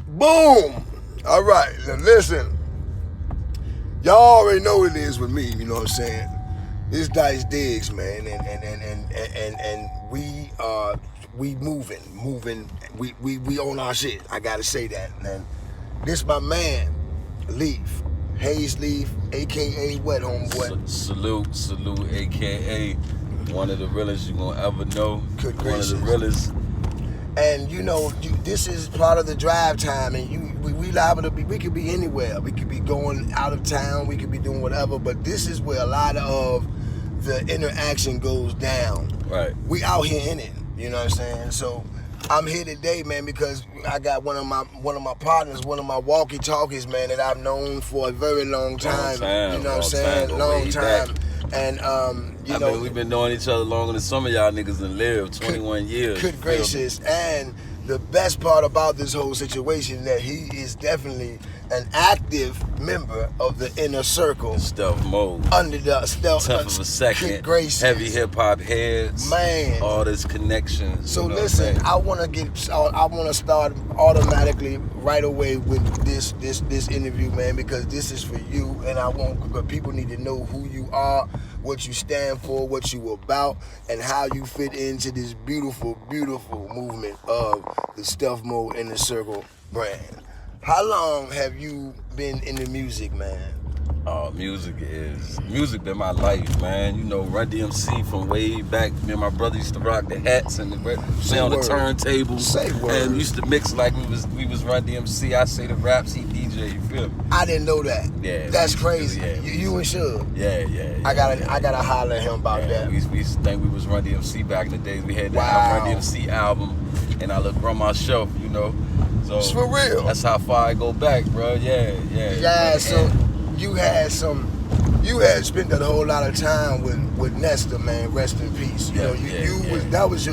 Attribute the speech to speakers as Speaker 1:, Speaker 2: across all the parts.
Speaker 1: Boom! All right, now listen. Y'all already know what it is with me, you know what I'm saying? It's Dice Diggs, man, and we moving. We on our shit. I gotta say that. And this my man, Leaf. Hazeleaf, aka what, homeboy?
Speaker 2: Salute, aka one of the realest you gonna ever know.
Speaker 1: Good
Speaker 2: one
Speaker 1: gracious.
Speaker 2: of the realest.
Speaker 1: And this is part of the drive time, and we liable to be. We could be anywhere. We could be going out of town. We could be doing whatever. But this is where a lot of the interaction goes down.
Speaker 2: Right.
Speaker 1: We out here in it. You know what I'm saying? So I'm here today, man, because I got one of my partners, one of my walkie-talkies, man, that I've known for a very long time. You know what I'm saying? Long time. And
Speaker 2: we've been knowing each other longer than some of y'all niggas done lived, 21 years.
Speaker 1: Good gracious. And the best part about this whole situation that he is definitely an active member of the inner circle.
Speaker 2: Stealth mode.
Speaker 1: Under the stealth.
Speaker 2: Tenth of a second.
Speaker 1: Good gracious.
Speaker 2: Heavy hip hop heads.
Speaker 1: Man.
Speaker 2: All this connections.
Speaker 1: So listen, I want to start automatically right away with this interview, man, because this is for you, and but people need to know who you are, what you stand for, what you about, and how you fit into this beautiful, beautiful movement of the Stealth Mode Inner Circle brand. How long have you been in the music, man?
Speaker 2: Music been my life, man. You know, Run DMC from way back. Me and my brother used to rock the hats and play on the turntables.
Speaker 1: Say word.
Speaker 2: And used to mix like we was Run DMC. I say the raps, he DJ. You feel me?
Speaker 1: I didn't know that.
Speaker 2: Yeah,
Speaker 1: that's crazy.
Speaker 2: Yeah,
Speaker 1: you and Suge.
Speaker 2: Yeah.
Speaker 1: I gotta holler at him about that.
Speaker 2: We used to think we was Run DMC back in the days. We had the
Speaker 1: Wow.
Speaker 2: Run DMC album and I look grandma's shelf, you know. So
Speaker 1: it's for real.
Speaker 2: That's how far I go back, bro. Yeah.
Speaker 1: Yeah. So you had spent a whole lot of time with Nestor, man. Rest in peace. Y'all was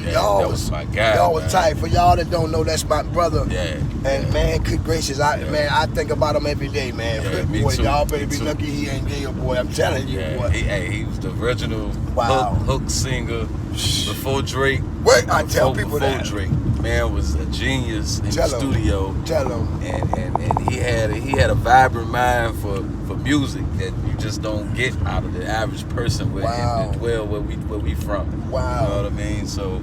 Speaker 2: my guy.
Speaker 1: Y'all was tight. For y'all that don't know, that's my brother.
Speaker 2: Yeah.
Speaker 1: And man, good gracious, I think about him every day, man.
Speaker 2: Yeah,
Speaker 1: boy,
Speaker 2: me too.
Speaker 1: y'all better
Speaker 2: Me
Speaker 1: be
Speaker 2: too.
Speaker 1: lucky he ain't jail, boy. I'm telling you, boy.
Speaker 2: He was the original
Speaker 1: Wow.
Speaker 2: hook singer before Drake.
Speaker 1: Wait, I tell people
Speaker 2: before
Speaker 1: that.
Speaker 2: Drake, man was a genius in the studio.
Speaker 1: Tell him.
Speaker 2: And he had a vibrant mind for music that you just don't get out of the average person where we from.
Speaker 1: Wow.
Speaker 2: You know what I mean? So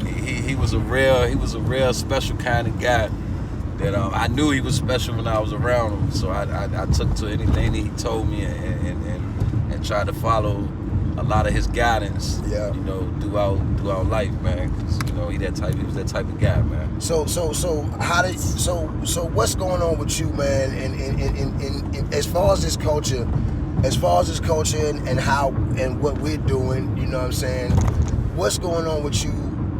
Speaker 2: he was a real special kind of guy that I knew he was special when I was around him. So I took to anything that he told me and tried to follow a lot of his guidance.
Speaker 1: Yeah.
Speaker 2: You know, throughout life, man. 'Cause, you know, he was that type of guy, man.
Speaker 1: So what's going on with you, man? And as far as this culture, and how and what we're doing, you know what I'm saying? What's going on with you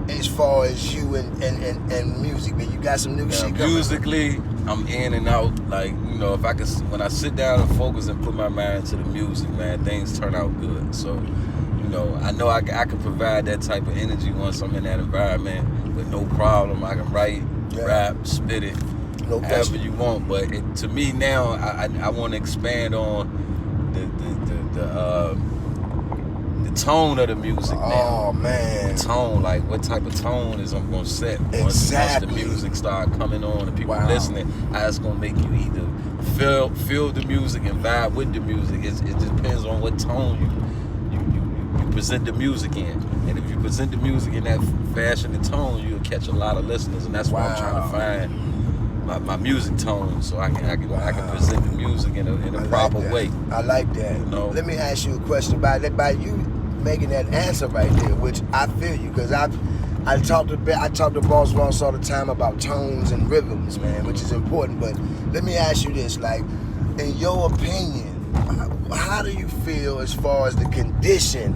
Speaker 1: as far as you and music, man? You got some new shit coming.
Speaker 2: Musically, I'm in and out. Like, you know, when I sit down and focus and put my mind to the music, man, things turn out good. So, you know I can provide that type of energy once I'm in that environment with no problem. I can write, rap, spit it, however you want. But to me now, I want to expand on the tone of the music now.
Speaker 1: Oh man,
Speaker 2: the tone, like what type of tone is I'm gonna set once the music start coming on and people listening. How it's gonna make you either feel the music and vibe with the music. It depends on what tone you present the music in. And if you present the music in that fashion and tone, you'll catch a lot of listeners. And that's why I'm trying to find my music tone, so I can present the music in a proper way.
Speaker 1: I like that.
Speaker 2: You know?
Speaker 1: Let me ask you a question about you making that answer right there, which I feel you, because I talk to Boss Ross all the time about tones and rhythms, man, which is important. But let me ask you this, like, in your opinion, how do you feel as far as the condition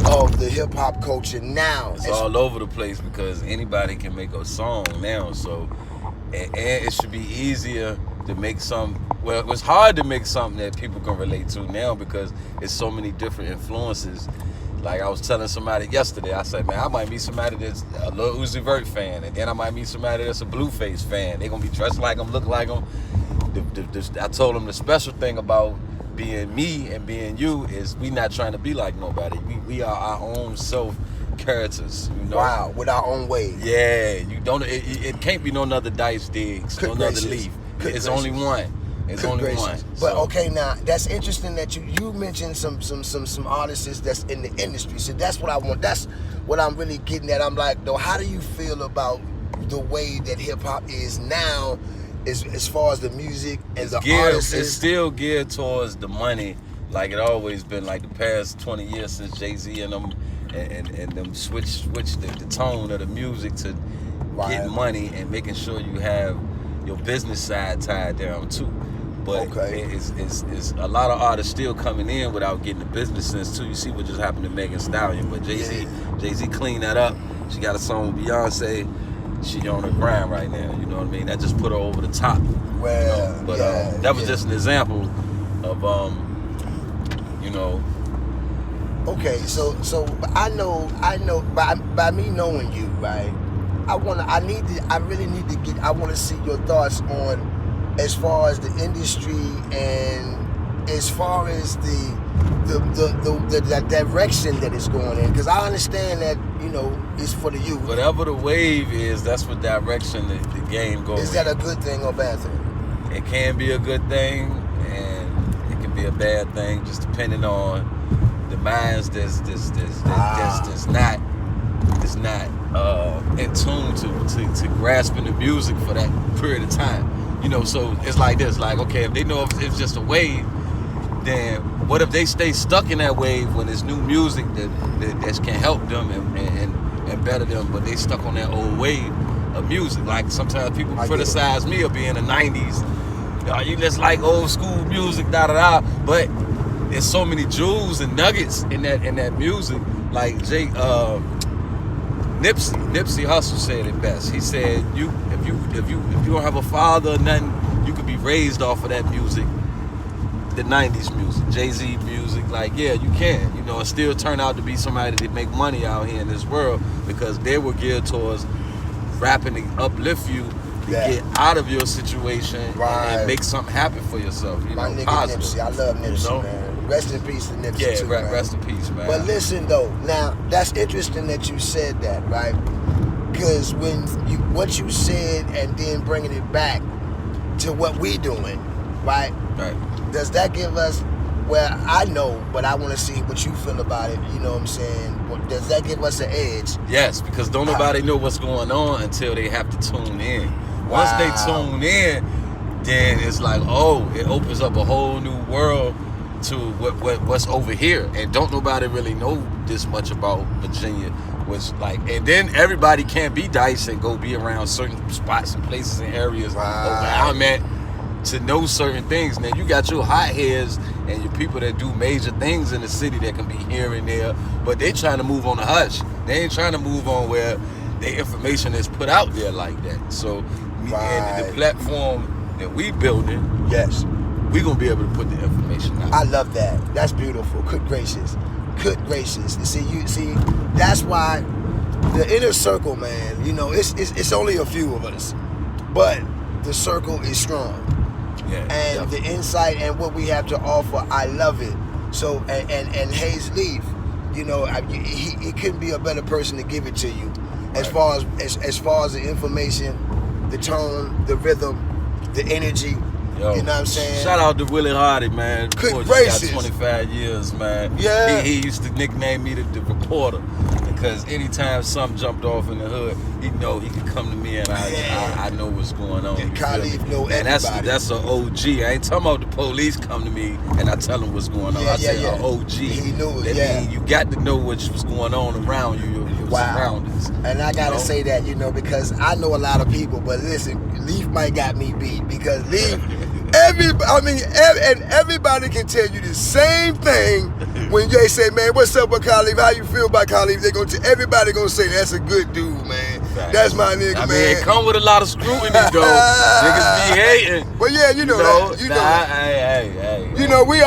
Speaker 1: of the hip hop culture now?
Speaker 2: It's all over the place because anybody can make a song now, so and it should be easier to make well, it's hard to make something that people can relate to now because it's so many different influences. Like I was telling somebody yesterday, I said, man, I might meet somebody that's a Lil Uzi Vert fan, and then I might meet somebody that's a Blueface fan. They're gonna be dressed like them, look like them. I told them the special thing about being me and being you is we not trying to be like nobody. We are our own self characters. You know?
Speaker 1: Wow, with our own way.
Speaker 2: Yeah, you don't. It can't be no other Dice Diggs, no other Leaf. It's only one. It's only one.
Speaker 1: But okay, now that's interesting that you mentioned some artists that's in the industry. So that's what I want. That's what I'm really getting at. I'm like, though, how do you feel about the way that hip hop is now, as far as the music and the artists?
Speaker 2: It's still geared towards the money, like it always been. Like the past 20 years since Jay-Z and them and them switch the tone of the music to getting money and making sure you have your business side tied down too. But it's a lot of artists still coming in without getting the business sense too. You see what just happened to Megan Thee Stallion, but Jay-Z cleaned that up. She got a song with Beyonce. She on her grind right now. You know what I mean? That just put her over the top.
Speaker 1: Well,
Speaker 2: you know? But that was just an example of you know.
Speaker 1: Okay, so I know by me knowing you, right? I really need to get. I want to see your thoughts on, as far as the industry and as far as the direction that it's going in, because I understand that, you know, it's for the youth.
Speaker 2: Whatever the wave is, that's what direction the game goes.
Speaker 1: Is that a good thing or bad thing?
Speaker 2: It can be a good thing, and it can be a bad thing, just depending on the minds that's not in tune to grasping the music for that period of time. You know, so it's like this, like, okay, if they know if it's just a wave, then what if they stay stuck in that wave when there's new music that can help them and better them, but they stuck on that old wave of music? Like sometimes people criticize me of being the 90s. You just like old school music, da-da-da, but there's so many jewels and nuggets in that music. Like Nipsey Hussle said it best. He said, if you don't have a father or nothing, you could be raised off of that music, the 90s music, Jay-Z music. Like, yeah, you can, you know, and still turn out to be somebody that make money out here in this world, because they were geared towards rapping to uplift you, to get out of your situation and make something happen for yourself. You
Speaker 1: My
Speaker 2: know,
Speaker 1: nigga
Speaker 2: positive.
Speaker 1: Nipsey, I love Nipsey,
Speaker 2: you know?
Speaker 1: man. Rest in peace to Nipsey,
Speaker 2: yeah,
Speaker 1: too, man.
Speaker 2: Rest in peace, man.
Speaker 1: But listen, though, now, that's interesting that you said that, right? Because what you said and then bringing it back to what we doing, right?
Speaker 2: Right.
Speaker 1: Does that give us, well, I know, but I want to see what you feel about it, you know what I'm saying? Does that give us an edge?
Speaker 2: Yes, because don't nobody know what's going on until they have to tune in. Once they tune in, then it's like, oh, it opens up a whole new world to what's over here, and don't nobody really know this much about Virginia. Was like, and then everybody can't be Dice and go be around certain spots and places and areas where I'm at to know certain things. Now you got your hotheads and your people that do major things in the city that can be here and there, but they trying to move on the hush. They ain't trying to move on where the information is put out there like that. So and the platform that we building,
Speaker 1: yes,
Speaker 2: we gonna be able to put the information out.
Speaker 1: I love that. That's beautiful. Good gracious. See, that's why the inner circle, man. You know, it's only a few of us, but the circle is strong.
Speaker 2: Yeah.
Speaker 1: And the insight and what we have to offer, I love it. So and Hazeleaf, you know, he couldn't be a better person to give it to you, as far as the information, the tone, the rhythm, the energy.
Speaker 2: Yo,
Speaker 1: you know what I'm saying?
Speaker 2: Shout out to Willie Hardy, man.
Speaker 1: Good gracious.
Speaker 2: Got 25 years, man.
Speaker 1: Yeah.
Speaker 2: He used to nickname me the reporter, because anytime something jumped off in the hood, he know he could come to me and I know what's going on.
Speaker 1: And Khalif know
Speaker 2: and
Speaker 1: everybody.
Speaker 2: that's an OG. I ain't talking about the police come to me and I tell them what's going on. I say an OG.
Speaker 1: He knew it,
Speaker 2: that mean you got to know what's going on around you, your surroundings.
Speaker 1: And I gotta say that, you know, because I know a lot of people, but listen, Leaf might got me beat, because Leaf, everybody can tell you the same thing when Jay say, man, what's up with Khalif? How you feel about Khalif? Everybody gonna say that's a good dude, man.
Speaker 2: Right.
Speaker 1: That's my nigga, man.
Speaker 2: I mean, it come with a lot of scrutiny, though. Niggas be hating.
Speaker 1: But yeah, you know that. You know, we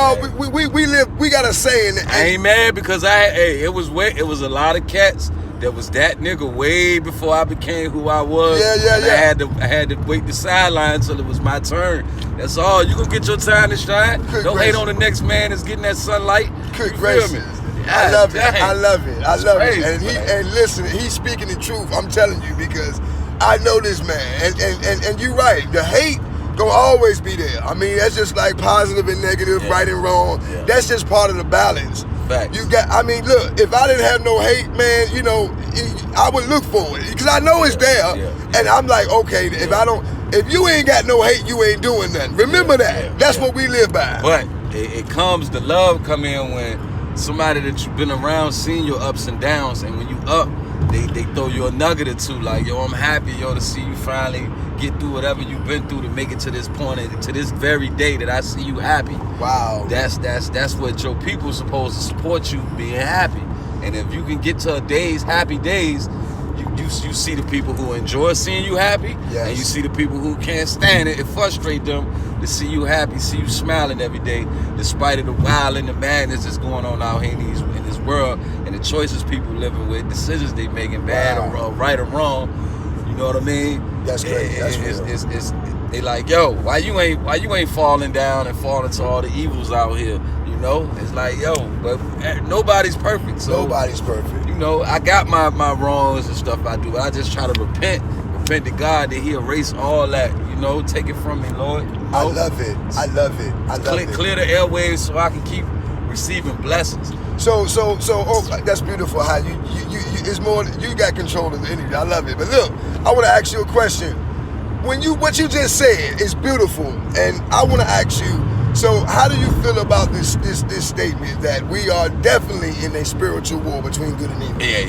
Speaker 1: live. We got a saying.
Speaker 2: I ain't mad because it was a lot of cats that was that nigga way before I became who I was.
Speaker 1: Yeah.
Speaker 2: I had to wait the sideline until it was my turn. That's all. You gonna get your time to shine. Don't hate on the next man that's getting that sunlight.
Speaker 1: Good gracious. I love it.
Speaker 2: Dang.
Speaker 1: I love it. I
Speaker 2: It's
Speaker 1: love
Speaker 2: crazy,
Speaker 1: it. And listen, he's speaking the truth. I'm telling you, because I know this man. And you're right. The hate gonna always be there. I mean, that's just like positive and negative, right and wrong. Yeah. That's just part of the balance.
Speaker 2: Facts.
Speaker 1: You got. I mean, look. If I didn't have no hate, man, you know, I would look for it because I know it's there. Yeah. And I'm like, okay, if you ain't got no hate, you ain't doing nothing. Remember that. That's what we live by.
Speaker 2: But the love come in when somebody that you've been around, seen your ups and downs, and when you up, they throw you a nugget or two, like, yo, I'm happy, yo, to see you finally get through whatever you've been through to make it to this point, and to this very day that I see you happy.
Speaker 1: Wow.
Speaker 2: That's what your people supposed to support you being happy. And if you can get to happy days, you see the people who enjoy seeing you happy, and you see the people who can't stand it. It frustrates them to see you happy, see you smiling every day, despite of the wild and the madness that's going on out here in this world, and the choices people living with, decisions they making, bad or right or wrong. You know what I mean?
Speaker 1: That's crazy. That's
Speaker 2: they like, yo, why you ain't falling down and falling to all the evils out here? You know, it's like, yo, but nobody's perfect. So
Speaker 1: nobody's perfect.
Speaker 2: You know, I got my wrongs and stuff I do. I just try to repent to God that He erase all that. You know, take it from me, Lord. You know?
Speaker 1: I love it. I love it.
Speaker 2: Clear the airwaves so I can keep receiving blessings.
Speaker 1: So, that's beautiful. How you it's more. You got control of the energy. I love it. But look, I want to ask you a question. What you just said is beautiful, and I want to ask you. So, how do you feel about this statement that we are definitely in a spiritual war between good and evil?
Speaker 2: Yeah.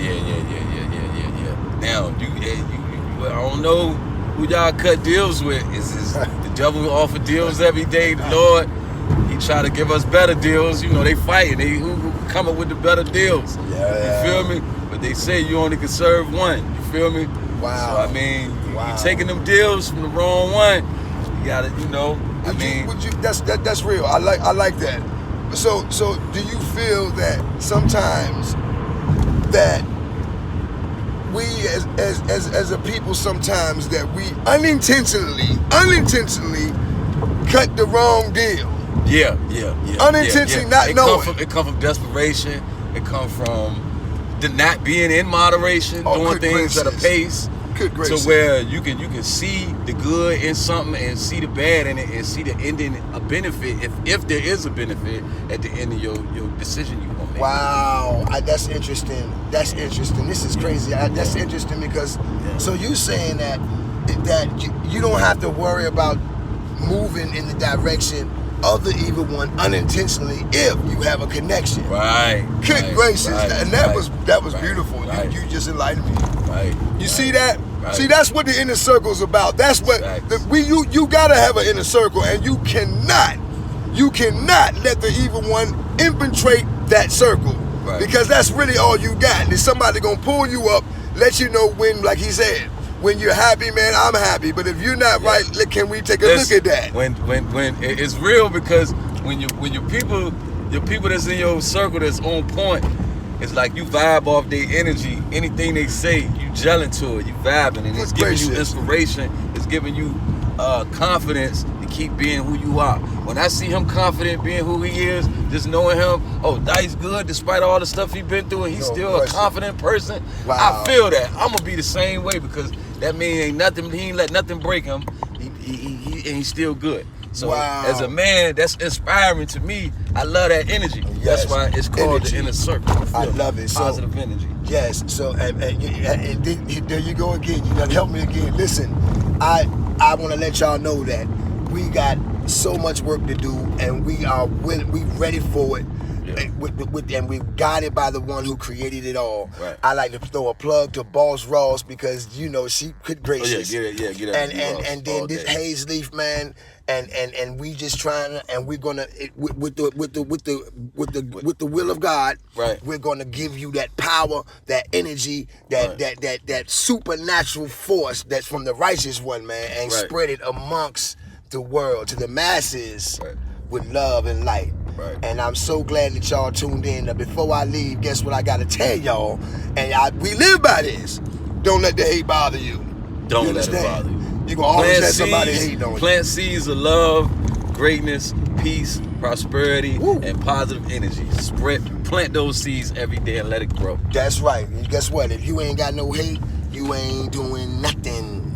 Speaker 2: Now, I don't know who y'all cut deals with. Is the devil offer deals every day? The Lord, He try to give us better deals. You know, they fighting. Who come up with the better deals?
Speaker 1: Yeah.
Speaker 2: You feel me? But they say you only can serve one. You feel me?
Speaker 1: Wow.
Speaker 2: So I mean, you taking them deals from the wrong one. You gotta, you know.
Speaker 1: That's real. I like that. So do you feel that sometimes that we as a people sometimes that we unintentionally cut the wrong deal?
Speaker 2: Yeah.
Speaker 1: Unintentionally, not knowing.
Speaker 2: It come from desperation. It come from the not being in moderation, doing things at a pace. To where you can see the good in something and see the bad in it and see the ending, a benefit, if there is a benefit at the end of your decision you want to make.
Speaker 1: Wow, that's interesting. This is crazy. That's interesting because so you saying that you don't have to worry about moving in the direction of the evil one unintentionally if you have a connection.
Speaker 2: Right.
Speaker 1: Good gracious, and that was beautiful.
Speaker 2: Right.
Speaker 1: You just enlightened me.
Speaker 2: Right.
Speaker 1: You see that? Right. See, that's what the inner circle's about. That's what you gotta have an inner circle, and you cannot let the evil one infiltrate that circle, because that's really all you got. There's somebody gonna pull you up, let you know when, like he said, when you're happy, man, I'm happy. But if you're not right, can we take a look at that?
Speaker 2: When it's real, because when your people that's in your circle that's on point, it's like you vibe off their energy. Anything they say, you gelling to it, you vibing, and it's giving you inspiration. It's giving you confidence to keep being who you are. When I see him confident being who he is, just knowing him, Dice good despite all the stuff he's been through, and he's still a confident person.
Speaker 1: Wow.
Speaker 2: I feel that. I'm gonna be the same way, because that man ain't nothing. He ain't let nothing break him. And he's still good. So as a man, that's inspiring to me. I love that energy.
Speaker 1: Yes.
Speaker 2: That's why it's called the inner circle.
Speaker 1: I love it.
Speaker 2: Positive energy.
Speaker 1: Yes. So and there you go again. You gotta help me again. Listen, I want to let y'all know that we got so much work to do, and we ready for it. And we're guided by the one who created it all. Right. I like to throw a plug to Boss Ross, because she could gracious.
Speaker 2: Get it.
Speaker 1: And then this Hazeleaf, man, and we just trying to, and we're gonna with the will of God, we're gonna give you that power, that energy, that supernatural force that's from the righteous one, man, and spread it amongst the world to the masses with love and light. Right. And I'm so glad that y'all tuned in. Now, before I leave, guess what I gotta tell y'all? And we live by this. Don't let the hate bother you.
Speaker 2: Don't let it bother you.
Speaker 1: You're gonna always let somebody hate on you.
Speaker 2: Plant seeds of love, greatness, peace, prosperity, and positive energy. Plant those seeds every day and let it grow.
Speaker 1: That's right. And guess what? If you ain't got no hate, you ain't doing nothing.